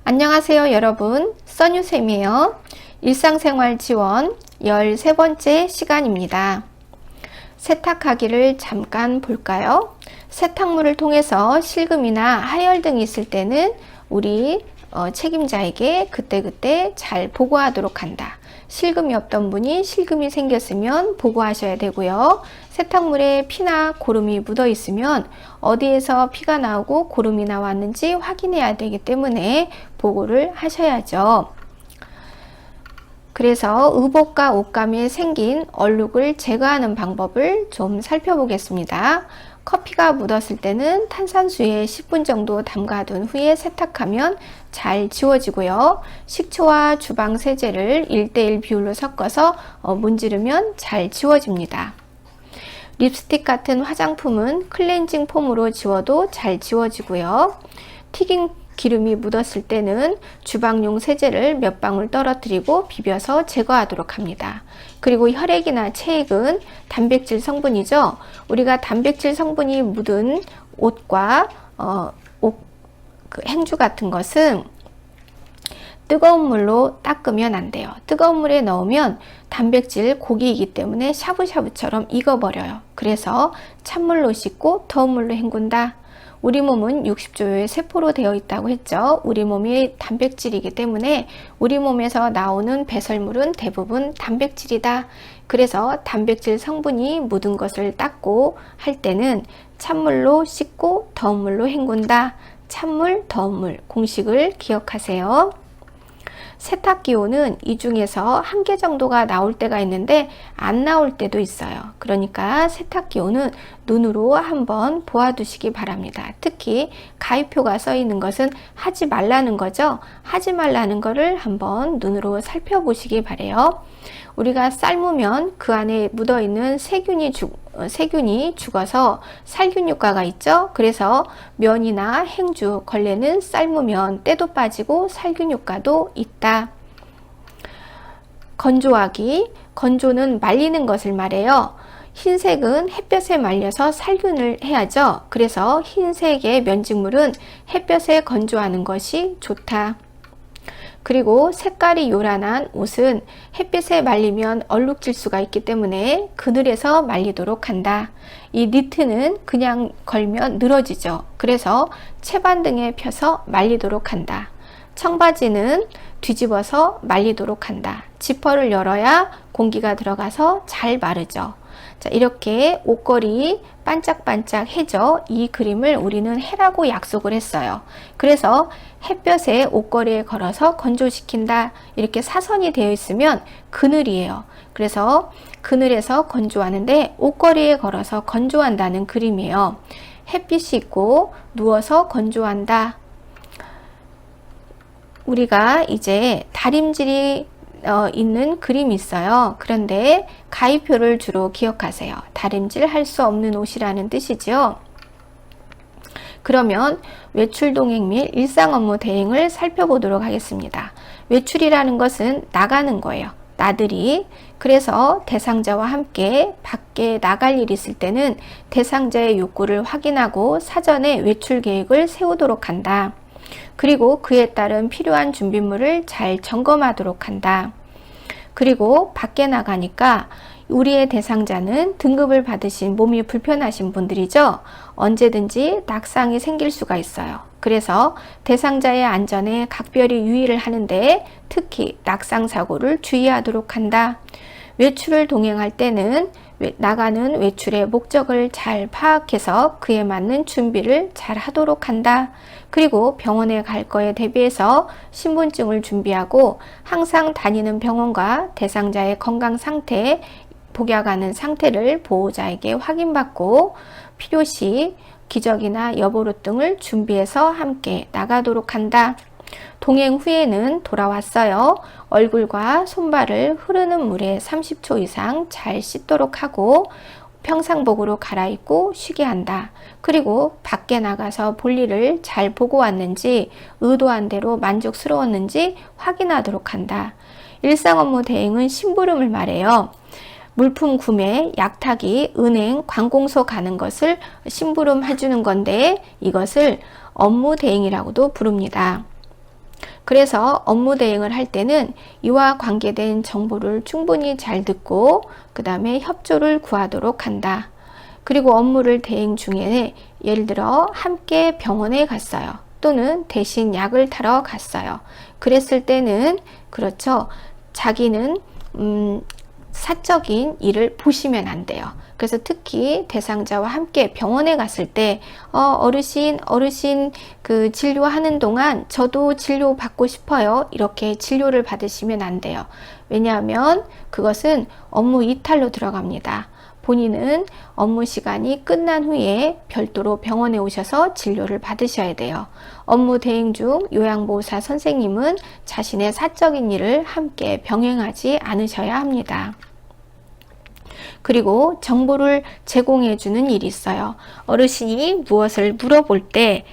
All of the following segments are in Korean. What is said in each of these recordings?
안녕하세요 여러분, 써뉴쌤이에요. 일상생활 지원 13번째 시간입니다. 세탁하기를 잠깐 볼까요? 세탁물을 통해서 실금이나 하열 등이 있을 때는 우리 책임자에게 그때그때 잘 보고하도록 한다. 실금이 없던 분이 실금이 생겼으면 보고하셔야 되고요. 세탁물에 피나 고름이 묻어 있으면 어디에서 피가 나오고 고름이 나왔는지 확인해야 되기 때문에 보고를 하셔야죠. 그래서 의복과 옷감에 생긴 얼룩을 제거하는 방법을 좀 살펴보겠습니다. 커피가 묻었을 때는 탄산수에 10분 정도 담가둔 후에 세탁하면 잘 지워지고요. 식초와 주방 세제를 1:1 비율로 섞어서 문지르면 잘 지워집니다. 립스틱 같은 화장품은 클렌징 폼으로 지워도 잘 지워지고요. 튀긴 기름이 묻었을 때는 주방용 세제를 몇 방울 떨어뜨리고 비벼서 제거하도록 합니다. 그리고 혈액이나 체액은 단백질 성분이죠. 우리가 단백질 성분이 묻은 옷과 행주 같은 것은 뜨거운 물로 닦으면 안 돼요. 뜨거운 물에 넣으면 단백질 고기이기 때문에 샤브샤브처럼 익어버려요. 그래서 찬물로 씻고 더운 물로 헹군다. 우리 몸은 60조의 세포로 되어 있다고 했죠. 우리 몸이 단백질이기 때문에 우리 몸에서 나오는 배설물은 대부분 단백질이다. 그래서 단백질 성분이 묻은 것을 닦고 할 때는 찬물로 씻고 더운 물로 헹군다. 찬물, 더운 물 공식을 기억하세요. 세탁 기호는 이 중에서 한 개 정도가 나올 때가 있는데 안 나올 때도 있어요. 그러니까 세탁 기호는 눈으로 한번 보아두시기 바랍니다. 특히 가위표가 써 있는 것은 하지 말라는 거죠. 하지 말라는 거를 한번 눈으로 살펴보시기 바래요. 우리가 삶으면 그 안에 묻어있는 세균이 죽어서 살균 효과가 있죠. 그래서 면이나 행주, 걸레는 삶으면 때도 빠지고 살균 효과도 있다. 건조하기, 건조는 말리는 것을 말해요. 흰색은 햇볕에 말려서 살균을 해야죠. 그래서 흰색의 면직물은 햇볕에 건조하는 것이 좋다. 그리고 색깔이 요란한 옷은 햇빛에 말리면 얼룩질 수가 있기 때문에 그늘에서 말리도록 한다. 이 니트는 그냥 걸면 늘어지죠. 그래서 채반등에 펴서 말리도록 한다. 청바지는 뒤집어서 말리도록 한다. 지퍼를 열어야 공기가 들어가서 잘 마르죠. 자, 이렇게 옷걸이 반짝반짝해져 이 그림을 우리는 해라고 약속을 했어요. 그래서 햇볕에 옷걸이에 걸어서 건조시킨다. 이렇게 사선이 되어 있으면 그늘이에요. 그래서 그늘에서 건조하는데 옷걸이에 걸어서 건조한다는 그림이에요. 햇빛이 있고 누워서 건조한다. 우리가 이제 다림질이 있는 그림이 있어요. 그런데 가위표를 주로 기억하세요. 다림질 할 수 없는 옷이라는 뜻이죠. 그러면 외출 동행 및 일상 업무 대행을 살펴보도록 하겠습니다. 외출이라는 것은 나가는 거예요. 나들이. 그래서 대상자와 함께 밖에 나갈 일이 있을 때는 대상자의 욕구를 확인하고 사전에 외출 계획을 세우도록 한다. 그리고 그에 따른 필요한 준비물을 잘 점검하도록 한다. 그리고 밖에 나가니까 우리의 대상자는 등급을 받으신 몸이 불편하신 분들이죠. 언제든지 낙상이 생길 수가 있어요. 그래서 대상자의 안전에 각별히 유의를 하는데 특히 낙상 사고를 주의하도록 한다. 외출을 동행할 때는 나가는 외출의 목적을 잘 파악해서 그에 맞는 준비를 잘 하도록 한다. 그리고 병원에 갈 거에 대비해서 신분증을 준비하고 항상 다니는 병원과 대상자의 건강 상태, 복약하는 상태를 보호자에게 확인받고 필요시 기저귀나 여보옷 등을 준비해서 함께 나가도록 한다. 동행 후에는 돌아왔어요. 얼굴과 손발을 흐르는 물에 30초 이상 잘 씻도록 하고 평상복으로 갈아입고 쉬게 한다. 그리고 밖에 나가서 볼일을 잘 보고 왔는지 의도한 대로 만족스러웠는지 확인하도록 한다. 일상 업무 대행은 심부름을 말해요. 물품 구매, 약타기, 은행, 관공서 가는 것을 심부름 해주는 건데 이것을 업무 대행이라고도 부릅니다. 그래서 업무 대행을 할 때는 이와 관계된 정보를 충분히 잘 듣고 그 다음에 협조를 구하도록 한다. 그리고 업무를 대행 중에 예를 들어 함께 병원에 갔어요. 또는 대신 약을 타러 갔어요. 그랬을 때는 그렇죠. 자기는 사적인 일을 보시면 안 돼요. 그래서 특히 대상자와 함께 병원에 갔을 때 어르신 그 진료하는 동안 저도 진료 받고 싶어요. 이렇게 진료를 받으시면 안 돼요. 왜냐하면 그것은 업무 이탈로 들어갑니다. 본인은 업무 시간이 끝난 후에 별도로 병원에 오셔서 진료를 받으셔야 돼요. 업무 대행 중 요양보호사 선생님은 자신의 사적인 일을 함께 병행하지 않으셔야 합니다. 그리고 정보를 제공해 주는 일이 있어요. 어르신이 무엇을 물어볼 때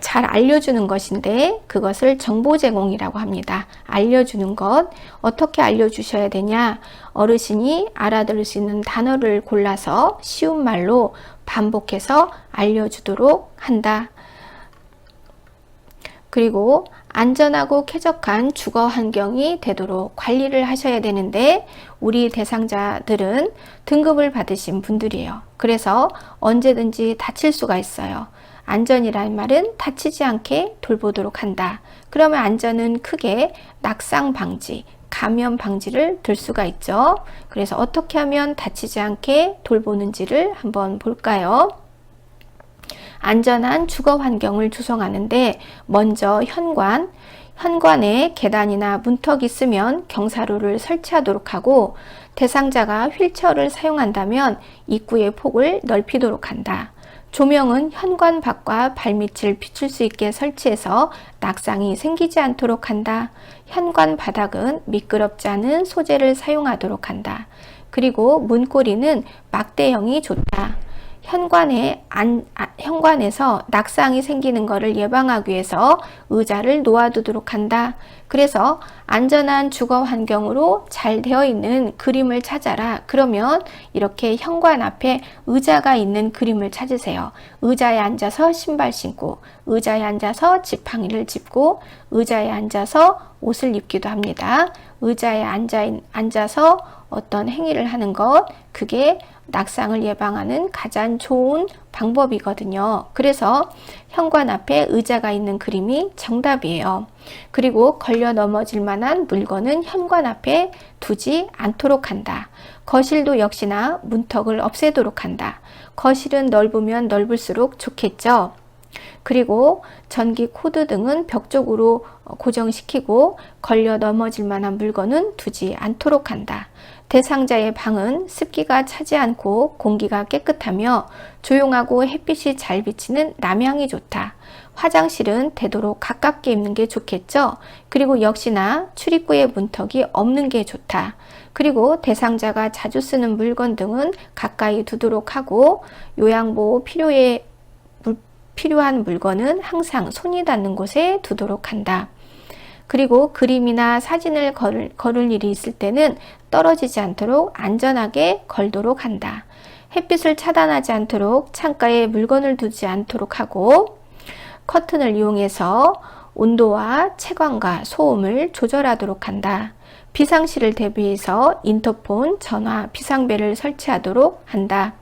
잘 알려주는 것인데 그것을 정보 제공이라고 합니다. 알려주는 것, 어떻게 알려주셔야 되냐? 어르신이 알아들을 수 있는 단어를 골라서 쉬운 말로 반복해서 알려주도록 한다. 그리고 안전하고 쾌적한 주거 환경이 되도록 관리를 하셔야 되는데 우리 대상자들은 등급을 받으신 분들이에요. 그래서 언제든지 다칠 수가 있어요. 안전이라는 말은 다치지 않게 돌보도록 한다. 그러면 안전은 크게 낙상 방지, 감염 방지를 들 수가 있죠. 그래서 어떻게 하면 다치지 않게 돌보는지를 한번 볼까요? 안전한 주거 환경을 조성하는데 먼저 현관에 계단이나 문턱이 있으면 경사로를 설치하도록 하고 대상자가 휠체어를 사용한다면 입구의 폭을 넓히도록 한다. 조명은 현관 밖과 발밑을 비출 수 있게 설치해서 낙상이 생기지 않도록 한다. 현관 바닥은 미끄럽지 않은 소재를 사용하도록 한다. 그리고 문고리는 막대형이 좋다. 현관에서 낙상이 생기는 것을 예방하기 위해서 의자를 놓아두도록 한다. 그래서 안전한 주거 환경으로 잘 되어 있는 그림을 찾아라. 그러면 이렇게 현관 앞에 의자가 있는 그림을 찾으세요. 의자에 앉아서 신발 신고, 의자에 앉아서 지팡이를 짚고, 의자에 앉아서 옷을 입기도 합니다. 의자에 앉아서 어떤 행위를 하는 것, 그게 낙상을 예방하는 가장 좋은 방법이거든요. 그래서 현관 앞에 의자가 있는 그림이 정답이에요. 그리고 걸려 넘어질 만한 물건은 현관 앞에 두지 않도록 한다. 거실도 역시나 문턱을 없애도록 한다. 거실은 넓으면 넓을수록 좋겠죠. 그리고 전기 코드 등은 벽 쪽으로 고정시키고 걸려 넘어질 만한 물건은 두지 않도록 한다. 대상자의 방은 습기가 차지 않고 공기가 깨끗하며 조용하고 햇빛이 잘 비치는 남향이 좋다. 화장실은 되도록 가깝게 있는 게 좋겠죠. 그리고 역시나 출입구에 문턱이 없는 게 좋다. 그리고 대상자가 자주 쓰는 물건 등은 가까이 두도록 하고 요양보호 필요한 물건은 항상 손이 닿는 곳에 두도록 한다. 그리고 그림이나 사진을 걸을 일이 있을 때는 떨어지지 않도록 안전하게 걸도록 한다. 햇빛을 차단하지 않도록 창가에 물건을 두지 않도록 하고 커튼을 이용해서 온도와 채광과 소음을 조절하도록 한다. 비상시를 대비해서 인터폰, 전화, 비상벨을 설치하도록 한다.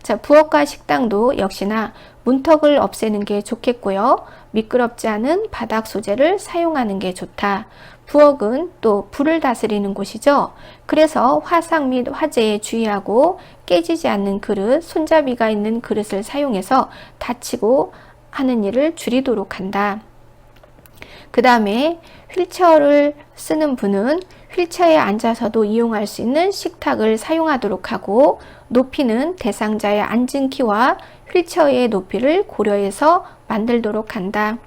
자, 부엌과 식당도 역시나 문턱을 없애는 게 좋겠고요. 미끄럽지 않은 바닥 소재를 사용하는 게 좋다. 부엌은 또 불을 다스리는 곳이죠. 그래서 화상 및 화재에 주의하고 깨지지 않는 그릇, 손잡이가 있는 그릇을 사용해서 다치고 하는 일을 줄이도록 한다. 그 다음에 휠체어를 쓰는 분은 휠체어에 앉아서도 이용할 수 있는 식탁을 사용하도록 하고 높이는 대상자의 앉은 키와 휠체어의 높이를 고려해서 만들도록 한다.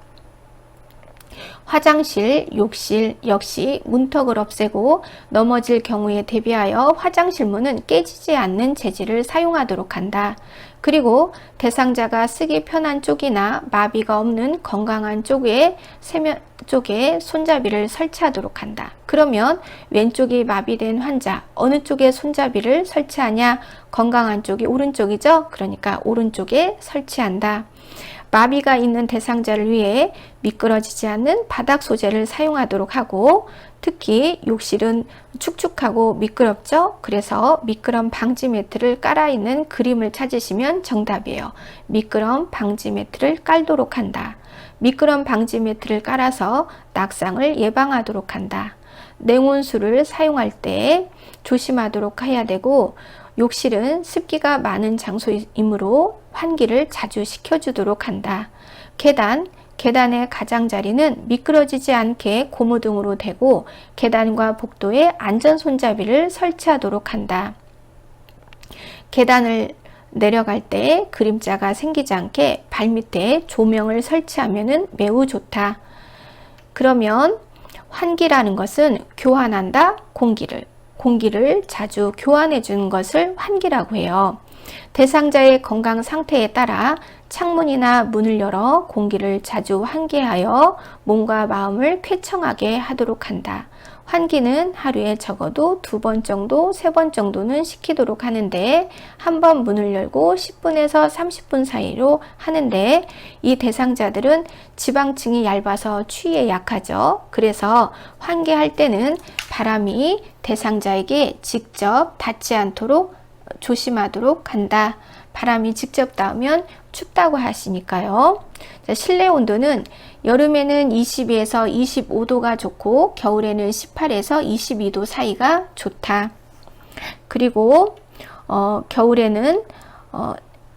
화장실, 욕실 역시 문턱을 없애고 넘어질 경우에 대비하여 화장실 문은 깨지지 않는 재질을 사용하도록 한다. 그리고 대상자가 쓰기 편한 쪽이나 마비가 없는 건강한 쪽에 손잡이를 설치하도록 한다. 그러면 왼쪽이 마비된 환자 어느 쪽에 손잡이를 설치하냐? 건강한 쪽이 오른쪽이죠. 그러니까 오른쪽에 설치한다. 마비가 있는 대상자를 위해 미끄러지지 않는 바닥 소재를 사용하도록 하고, 특히 욕실은 축축하고 미끄럽죠? 그래서 미끄럼 방지 매트를 깔아 있는 그림을 찾으시면 정답이에요. 미끄럼 방지 매트를 깔도록 한다. 미끄럼 방지 매트를 깔아서 낙상을 예방하도록 한다. 냉온수를 사용할 때 조심하도록 해야 되고, 욕실은 습기가 많은 장소이므로 환기를 자주 시켜주도록 한다. 계단의 가장자리는 미끄러지지 않게 고무등으로 대고 계단과 복도에 안전손잡이를 설치하도록 한다. 계단을 내려갈 때 그림자가 생기지 않게 발밑에 조명을 설치하면 매우 좋다. 그러면 환기라는 것은 교환한다, 공기를 자주 교환해 주는 것을 환기라고 해요. 대상자의 건강 상태에 따라 창문이나 문을 열어 공기를 자주 환기하여 몸과 마음을 쾌청하게 하도록 한다. 환기는 하루에 적어도 2번 정도, 3번 정도는 시키도록 하는데, 한 번 문을 열고 10분에서 30분 사이로 하는데, 이 대상자들은 지방층이 얇아서 추위에 약하죠. 그래서 환기할 때는 바람이 대상자에게 직접 닿지 않도록 조심하도록 한다. 바람이 직접 닿으면 춥다고 하시니까요. 자, 실내 온도는 여름에는 22에서 25도가 좋고 겨울에는 18에서 22도 사이가 좋다. 그리고 겨울에는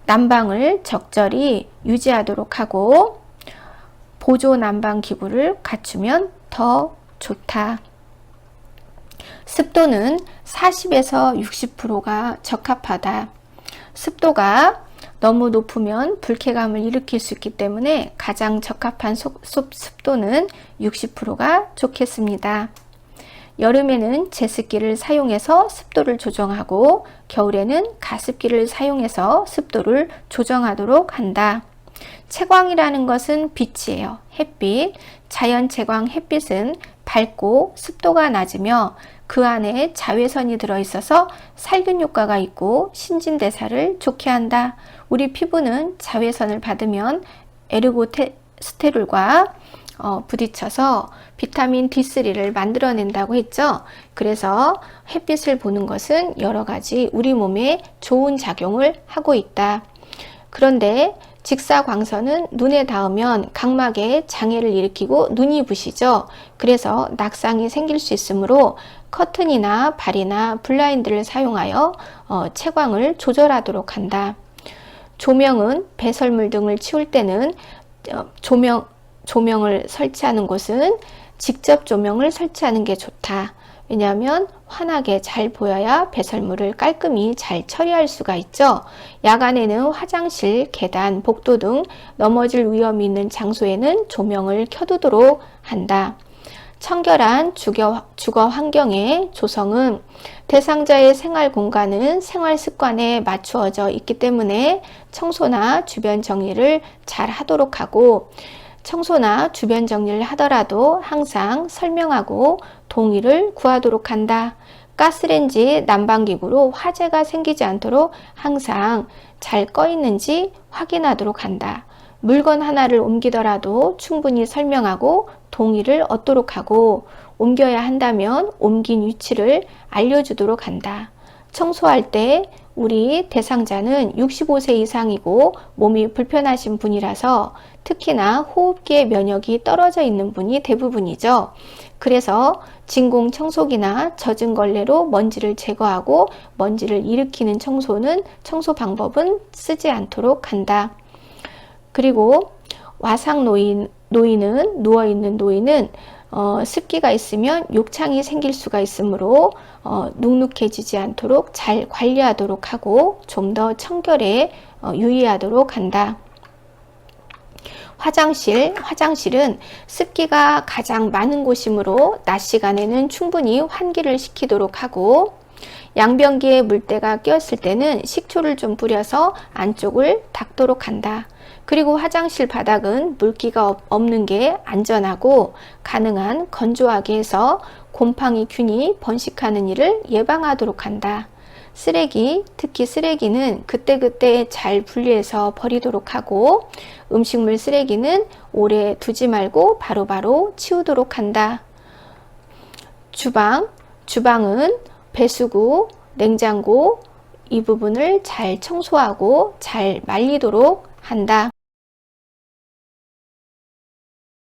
난방을 적절히 유지하도록 하고 보조 난방 기구를 갖추면 더 좋다. 습도는 40에서 60%가 적합하다. 습도가 너무 높으면 불쾌감을 일으킬 수 있기 때문에 가장 적합한 습도는 60%가 좋겠습니다. 여름에는 제습기를 사용해서 습도를 조정하고 겨울에는 가습기를 사용해서 습도를 조정하도록 한다. 채광이라는 것은 빛이에요. 햇빛. 자연 채광 햇빛은 밝고 습도가 낮으며 그 안에 자외선이 들어있어서 살균 효과가 있고 신진대사를 좋게 한다. 우리 피부는 자외선을 받으면 에르고스테롤과 부딪혀서 비타민 D3를 만들어낸다고 했죠. 그래서 햇빛을 보는 것은 여러 가지 우리 몸에 좋은 작용을 하고 있다. 그런데 직사광선은 눈에 닿으면 각막에 장애를 일으키고 눈이 부시죠. 그래서 낙상이 생길 수 있으므로 커튼이나 발이나 블라인드를 사용하여 채광을 조절하도록 한다. 조명은 배설물 등을 치울 때는 조명을 설치하는 곳은 직접 조명을 설치하는 게 좋다. 왜냐하면 환하게 잘 보여야 배설물을 깔끔히 잘 처리할 수가 있죠. 야간에는 화장실, 계단, 복도 등 넘어질 위험이 있는 장소에는 조명을 켜두도록 한다. 청결한 주거 환경의 조성은 대상자의 생활 공간은 생활 습관에 맞추어져 있기 때문에 청소나 주변 정리를 잘 하도록 하고, 청소나 주변 정리를 하더라도 항상 설명하고 동의를 구하도록 한다. 가스레인지 난방기구로 화재가 생기지 않도록 항상 잘 꺼 있는지 확인하도록 한다. 물건 하나를 옮기더라도 충분히 설명하고 동의를 얻도록 하고, 옮겨야 한다면 옮긴 위치를 알려주도록 한다. 청소할 때 우리 대상자는 65세 이상이고 몸이 불편하신 분이라서 특히나 호흡기의 면역이 떨어져 있는 분이 대부분이죠. 그래서 진공 청소기나 젖은 걸레로 먼지를 제거하고 먼지를 일으키는 청소 방법은 쓰지 않도록 한다. 그리고 와상 누워있는 노인은 습기가 있으면 욕창이 생길 수가 있으므로 눅눅해지지 않도록 잘 관리하도록 하고 좀 더 청결에 유의하도록 한다. 화장실은 습기가 가장 많은 곳이므로 낮 시간에는 충분히 환기를 시키도록 하고, 양변기에 물때가 끼었을 때는 식초를 좀 뿌려서 안쪽을 닦도록 한다. 그리고 화장실 바닥은 물기가 없는 게 안전하고 가능한 건조하게 해서 곰팡이 균이 번식하는 일을 예방하도록 한다. 쓰레기, 특히 쓰레기는 그때그때 잘 분리해서 버리도록 하고 음식물 쓰레기는 오래 두지 말고 바로바로 치우도록 한다. 주방은 배수구, 냉장고 이 부분을 잘 청소하고 잘 말리도록 한다.